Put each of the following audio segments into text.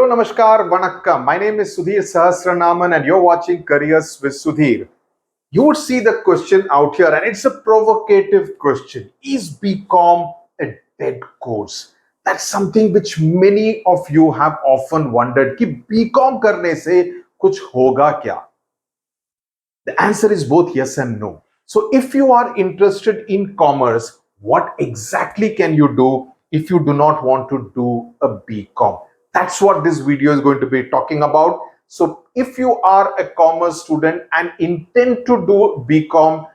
Namaskar, Vanakkam. My name is Sudhir Sahasranaman and you're watching Careers with Sudhir. You would see the question out here and it's a provocative question. Is BCom a dead course? That's something which many of you have often wondered कि BCom करने से कुछ होगा क्या? The answer is both yes and no. So if you are interested in commerce, what exactly can you do if you do not want to do a BCom? That's what this video is going to be talking about. So if you are a commerce student and intend to do BCom,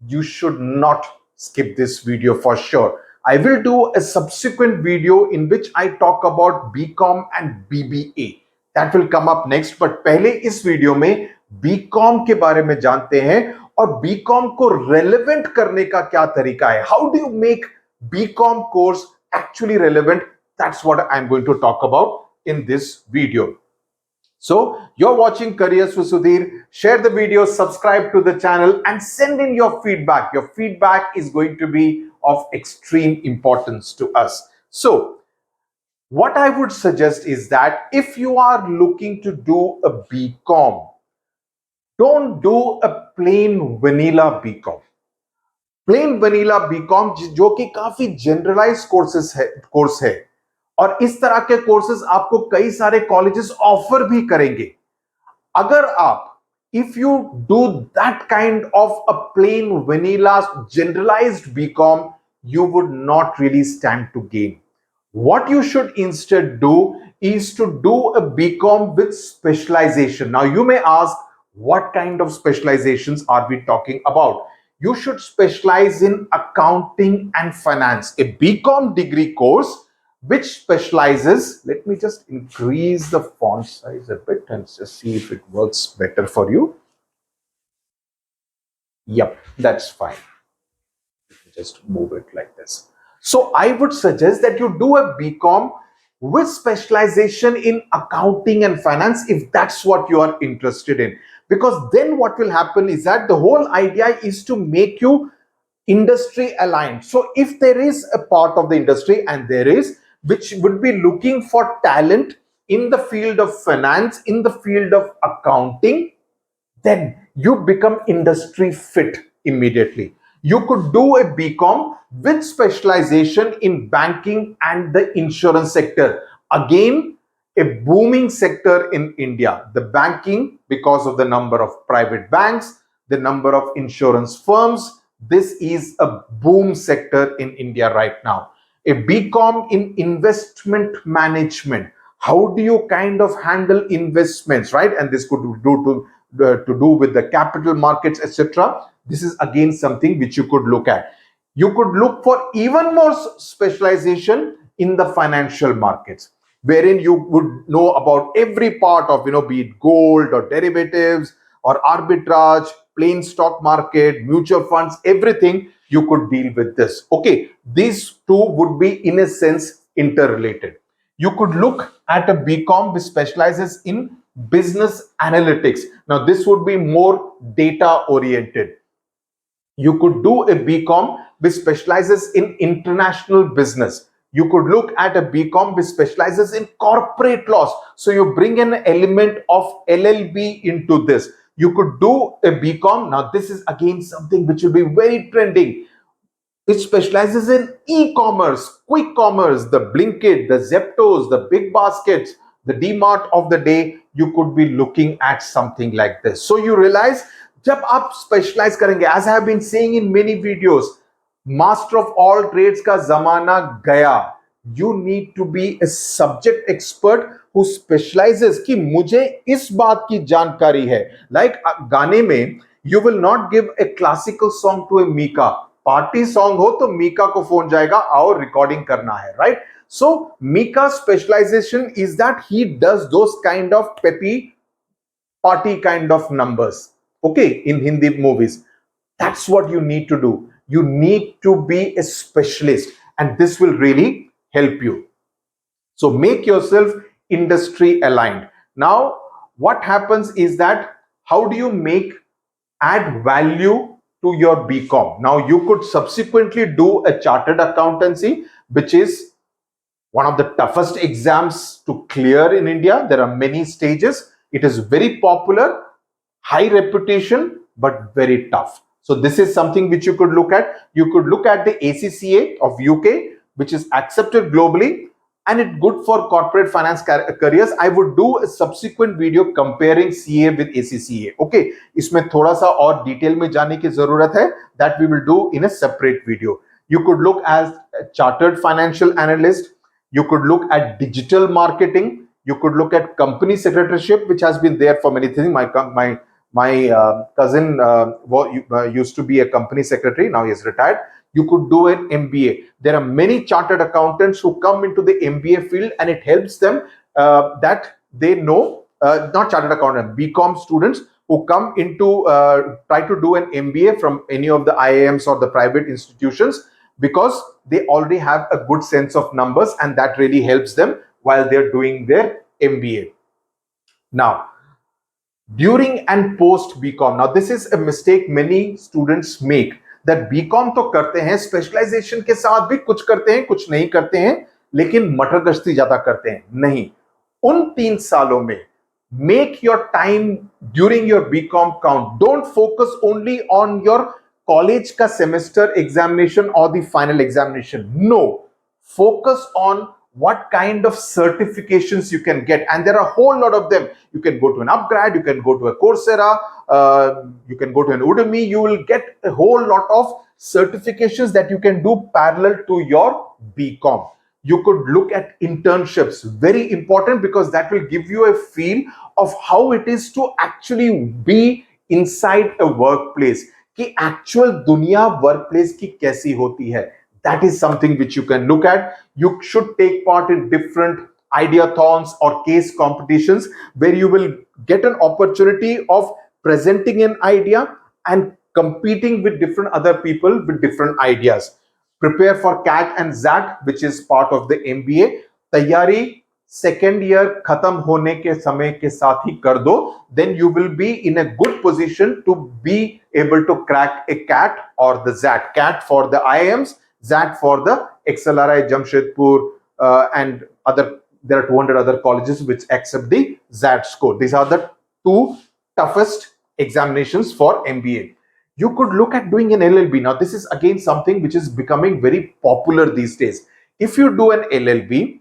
you should not skip this video for sure. I will do a subsequent video in which I talk about BCom and BBA. That will come up next. But पहले इस video में BCom के बारे में जानते हैं और BCom को रेलेवेंट करने का क्या तरीका है. How do you make BCom course actually relevant? That's what I'm going to talk about in this video. So you're watching Careers with Sudhir. Share the video, subscribe to the channel and send in your feedback. Your feedback is going to be of extreme importance to us. So what I would suggest is that if you are looking to do a BCom, don't do a plain vanilla BCom. Plain vanilla BCom जो कि काफी generalised course है और इस तरह के courses आपको कई सारे कॉलेजेस ऑफर भी करेंगे. अगर आप if you do that kind of a plain vanilla generalized BCom, you would not really stand to gain. What you should instead do is to do a BCom with specialization. Now you may ask, what kind of specializations are we talking about? You should specialize in accounting and finance. A BCom degree course which specializes, let me just increase the font size a bit and just see if it works better for you. Yep, that's fine. Just move it like this. So I would suggest that you do a BCom with specialization in accounting and finance if that's what you are interested in. Because then what will happen is that the whole idea is to make you industry aligned. So if there is a part of the industry, and there is, which would be looking for talent in the field of finance, in the field of accounting, then you become industry fit immediately. You could do a BCom with specialization in banking and the insurance sector. Again, a booming sector in India. The banking, because of the number of private banks, the number of insurance firms, this is a boom sector in India right now. A BCom in investment management. How do you kind of handle investments, right? And this could do to do with the capital markets, etc. This is again something which you could look at. You could look for even more specialization in the financial markets, wherein you would know about every part of, be it gold or derivatives or arbitrage, plain stock market, mutual funds, everything you could deal with this. Okay, these two would be in a sense interrelated. You could look at a BCom which specializes in business analytics. Now this would be more data oriented. You could do a BCom which specializes in international business. You could look at a BCom which specializes in corporate laws. So you bring an element of LLB into this. You could do a BCom. Now this is again something which will be very trending. It specializes in e-commerce, quick commerce, the Blinkit, the Zeptos, the big baskets, the DMart of the day. You could be looking at something like this. So you realize, जब आप specialize करेंगे, as I have been saying in many videos, master of all trades का जमाना गया. You need to be a subject expert who specializes कि मुझे इस बात की जानकारी है. Like गाने में, you will not give a classical song to a Mika. Party song हो तो मीका को फोन जाएगा, आओ रिकॉर्डिंग करना है, right? So Mika specialization is that he does those kind of peppy party kind of numbers, okay, in Hindi movies. That's what you need to do. You need to be a specialist and this will really help you. So make yourself industry aligned. Now what happens is that how do you add value to your BCom? Now you could subsequently do a chartered accountancy, which is one of the toughest exams to clear in India. There are many stages. It is very popular, high reputation, but very tough. So this is something which you could look at. You could look at the ACCA of UK, which is accepted globally, and it's good for corporate finance careers. I would do a subsequent video comparing CA with ACCA. Okay, इसमें थोड़ा सा और detail में जाने की जरूरत है. That we will do in a separate video. You could look as a chartered financial analyst. You could look at digital marketing. You could look at company secretaryship, which has been there for many things. My cousin used to be a company secretary. Now he is retired. You could do an MBA. There are many chartered accountants who come into the MBA field, and it helps them that they know, not chartered accountant, BCom students who come into try to do an MBA from any of the IIMs or the private institutions, because they already have a good sense of numbers, and that really helps them while they're doing their MBA. Now, during and post BCom, now this is a mistake many students make, that BCom तो करते हैं, specialisation के साथ भी कुछ करते हैं, कुछ नहीं करते हैं, लेकिन मटर गश्ती ज्यादा करते हैं. नहीं, उन 3 सालों में make your time during your BCom count. Don't focus only on your college ka semester examination or the final examination. No, focus on what kind of certifications you can get, and there are a whole lot of them. You can go to an upgrad, you can go to a Coursera, you can go to an Udemy. You will get a whole lot of certifications that you can do parallel to your BCom. You could look at internships, very important, because that will give you a feel of how it is to actually be inside a workplace, कि actual दुनिया workplace की कैसी होती है. That is something which you can look at. You should take part in different ideathons or case competitions, where you will get an opportunity of presenting an idea and competing with different other people with different ideas. Prepare for CAT and ZAT, which is part of the MBA. तैयारी second year खत्म होने के समय के साथ ही कर दो. Then you will be in a good position to be able to crack a CAT or the ZAT. CAT for the IIMs, ZAT for the XLRI Jamshedpur, and other. There are 200 other colleges which accept the ZAT score. These are the 2 toughest examinations for MBA. You could look at doing an LLB. Now, this is again something which is becoming very popular these days. If you do an LLB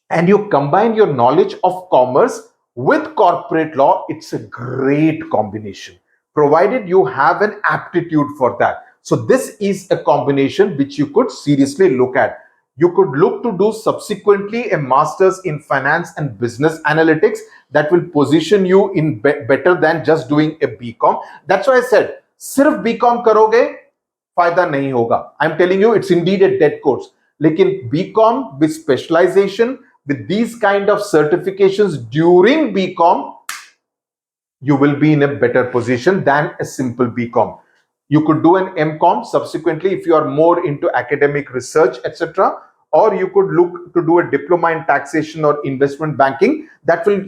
and you combine your knowledge of commerce with corporate law, it's a great combination, provided you have an aptitude for that. So this is a combination which you could seriously look at. You could look to do subsequently a master's in finance and business analytics that will position you in better than just doing a BCom. That's why I said, सिर्फ BCom करोगे फायदा नहीं होगा. I'm telling you, it's indeed a dead course. लेकिन BCom with specialization, with these kind of certifications during BCom, you will be in a better position than a simple BCom. You could do an MCom subsequently if you are more into academic research, etc. Or you could look to do a diploma in taxation or investment banking. That will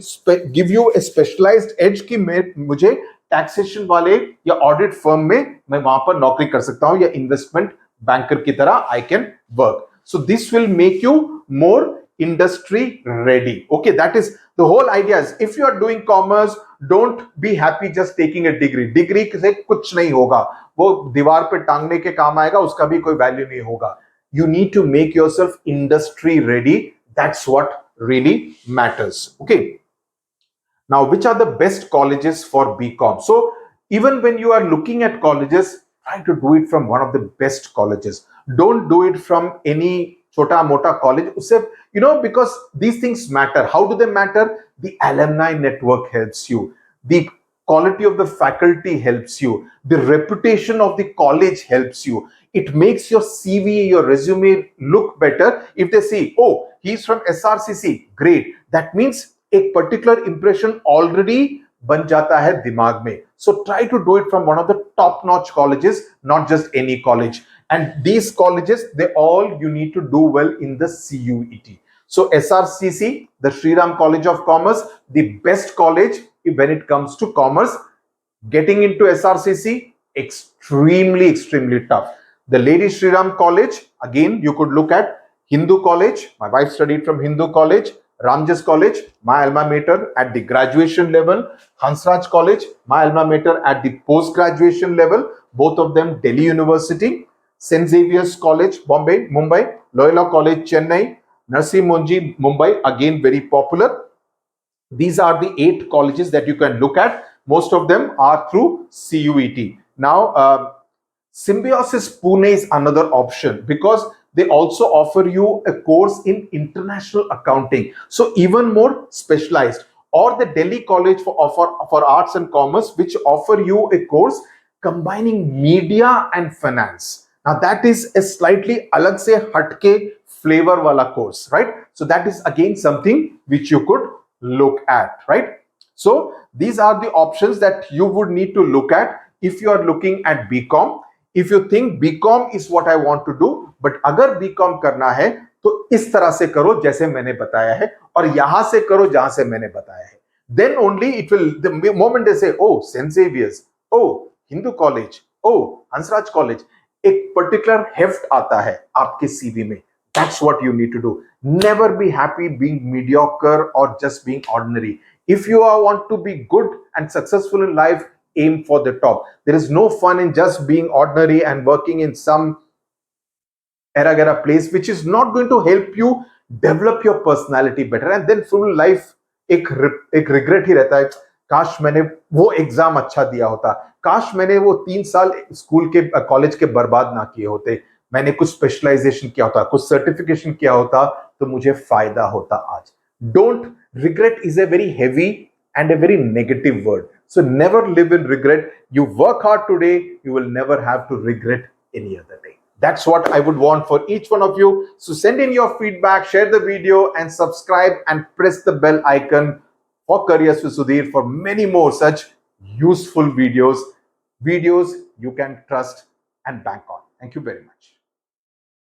give you a specialized edge कि मुझे taxation वाले या audit firm में मैं वहां पर नौकरी कर सकता हूं, या इन्वेस्टमेंट बैंकर की तरह I can work. So this will make you more industry ready. Okay, that is the whole idea. Is if you are doing commerce, don't be happy just taking a degree से कुछ नहीं होगा, वो दीवार पे टांगने के काम आएगा, उसका भी कोई वैल्यू नहीं होगा. You need to make yourself industry ready. That's what really matters. Okay, now which are the best colleges for BCom? So even when you are looking at colleges, try to do it from one of the best colleges. Don't do it from any chota mota college. Usse, because these things matter. How do they matter? The alumni network helps you. The quality of the faculty helps you. The reputation of the college helps you. It makes your CV, your resume look better. If they see, oh, he's from SRCC, great. That means एक particular impression already बन जाता है दिमाग में. So try to do it from one of the top-notch colleges, not just any college. And these colleges, you need to do well in the CUET. So SRCC, the Shriram College of Commerce, the best college when it comes to commerce. Getting into SRCC, extremely tough. The Lady Shriram College, again, you could look at Hindu College, my wife studied from Hindu College. Ramjas College, my alma mater at the graduation level. Hansraj College, my alma mater at the post-graduation level. Both of them Delhi University. St. Xavier's College, Bombay, Mumbai. Loyola College, Chennai. Narsi Monji, Mumbai, again very popular. These are the 8 colleges that you can look at. Most of them are through CUET. Now, Symbiosis Pune is another option because they also offer you a course in international accounting. So even more specialized. Or the Delhi College for Arts and Commerce, which offer you a course combining media and finance. Now that is a slightly alag se hatke flavor wala course, right? So that is again something which you could look at, right? So these are the options that you would need to look at if you are looking at BCom. If you think BCom is what I want to do, but अगर BCom करना है तो इस तरह से करो जैसे मैंने बताया है और यहां से करो जहां से मैंने बताया है. Then only it will, the moment they say, oh, St. Xavier's, oh, Hindu College, oh, Hansraj College, एक particular heft आता है आपके CV में. That's what you need to do. Never be happy being mediocre or just being ordinary. If you want to be good and successful in life, aim for the top. There is no fun in just being ordinary and working in some era place which is not going to help you develop your personality better. And then full life एक regret ही रहता है, काश मैंने वो exam अच्छा दिया होता, काश मैंने वो 3 साल स्कूल के कॉलेज के बर्बाद ना किए होते, मैंने कुछ स्पेशलाइजेशन किया होता, कुछ सर्टिफिकेशन किया होता तो मुझे फायदा होता आज. Don't regret is a very heavy and a very negative word. So never live in regret. You work hard today, you will never have to regret any other day. That's what I would want for each one of you. So send in your feedback, share the video and subscribe and press the bell icon for Careers with Sudhir for many more such useful videos you can trust and bank on. Thank you very much.